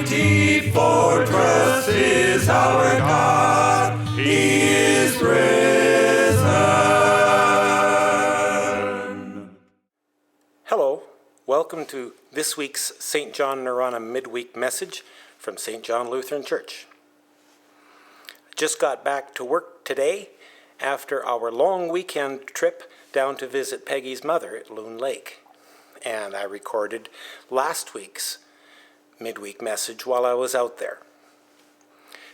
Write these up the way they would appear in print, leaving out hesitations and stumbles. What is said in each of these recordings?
mighty fortress is our God. He is risen. Hello, welcome to this week's St. John Nerana Midweek message from St. John Lutheran Church. Just got back to work today after our long weekend trip down to visit Peggy's mother at Loon Lake. And I recorded last week's midweek message while I was out there.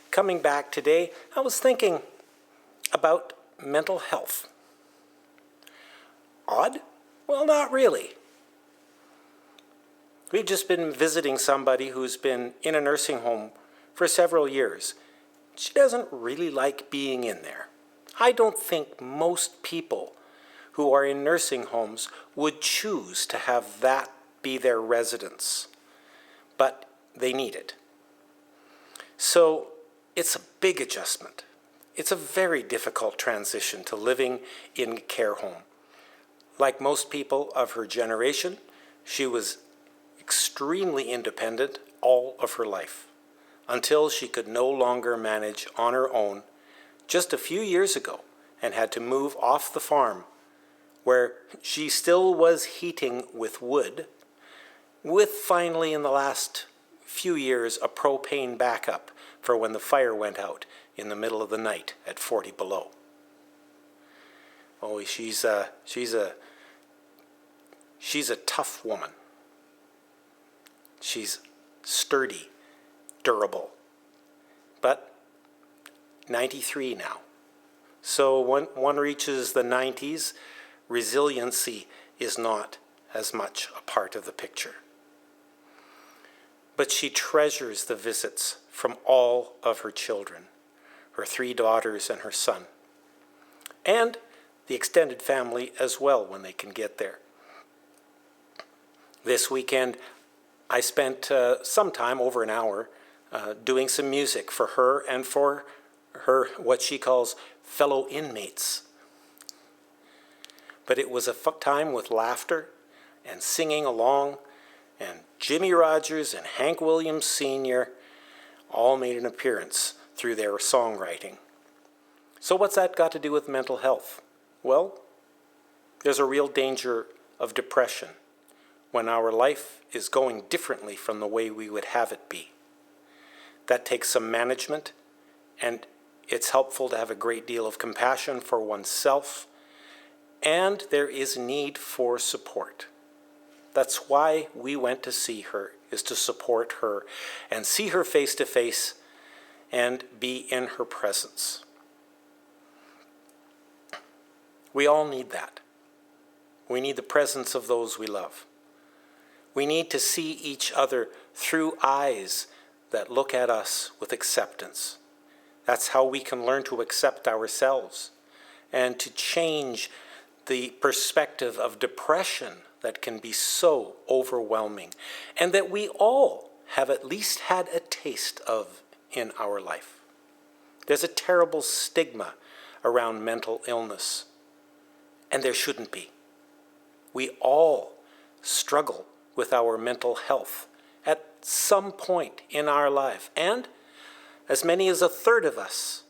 Coming back today, I was thinking about mental health. Odd? Well, not really. We've just been visiting somebody who's been in a nursing home for several years. She doesn't really like being in there. I don't think most people who are in nursing homes would choose to have that be their residence, but they need it. So it's a big adjustment. It's a very difficult transition to living in a care home. Like most people of her generation, she was extremely independent all of her life, until she could no longer manage on her own just a few years ago and had to move off the farm, where she still was heating with wood, with finally in the last few years a propane backup for when the fire went out in the middle of the night at 40 below. Oh, she's a tough woman. She's sturdy, durable, but 93 now. So when one reaches the 90s, resiliency is not as much a part of the picture. But she treasures the visits from all of her children, her 3 daughters and her son, and the extended family as well when they can get there. This weekend, I spent some time, over an hour, doing some music for her and for her, what she calls fellow inmates. But it was a time with laughter and singing along, and Jimmy Rogers and Hank Williams Sr. all made an appearance through their songwriting. So what's that got to do with mental health? Well, there's a real danger of depression when our life is going differently from the way we would have it be. That takes some management, and it's helpful to have a great deal of compassion for oneself, and there is need for support. That's why we went to see her, is to support her and see her face to face and be in her presence. We all need that. We need the presence of those we love. We need to see each other through eyes that look at us with acceptance. That's how we can learn to accept ourselves and to change the perspective of depression that can be so overwhelming and that we all have at least had a taste of in our life. There's a terrible stigma around mental illness, and there shouldn't be. We all struggle with our mental health at some point in our life, and as many as a third of us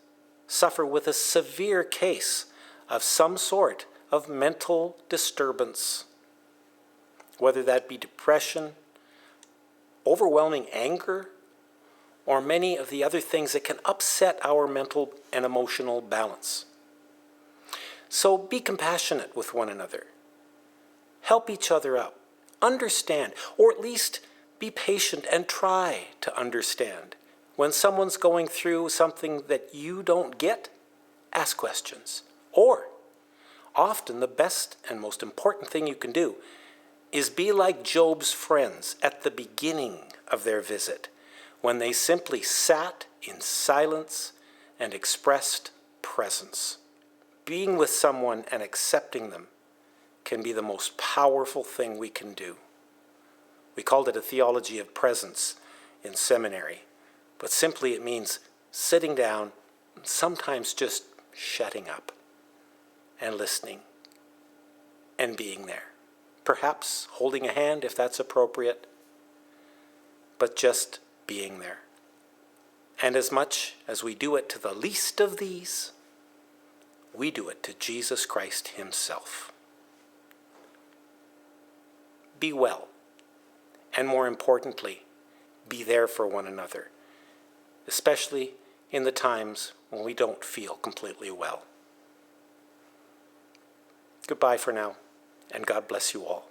suffer with a severe case of some sort of mental disturbance, whether that be depression, overwhelming anger, or many of the other things that can upset our mental and emotional balance. So be compassionate with one another. Help each other out. Understand, or at least be patient and try to understand. When someone's going through something that you don't get, ask questions. Or, often the best and most important thing you can do is be like Job's friends at the beginning of their visit, when they simply sat in silence and expressed presence. Being with someone and accepting them can be the most powerful thing we can do. We called it a theology of presence in seminary, but simply it means sitting down, and sometimes just shutting up and listening and being there. Perhaps holding a hand if that's appropriate, but just being there. And as much as we do it to the least of these, we do it to Jesus Christ himself. Be well, and more importantly, be there for one another, especially in the times when we don't feel completely well. Goodbye for now, and God bless you all.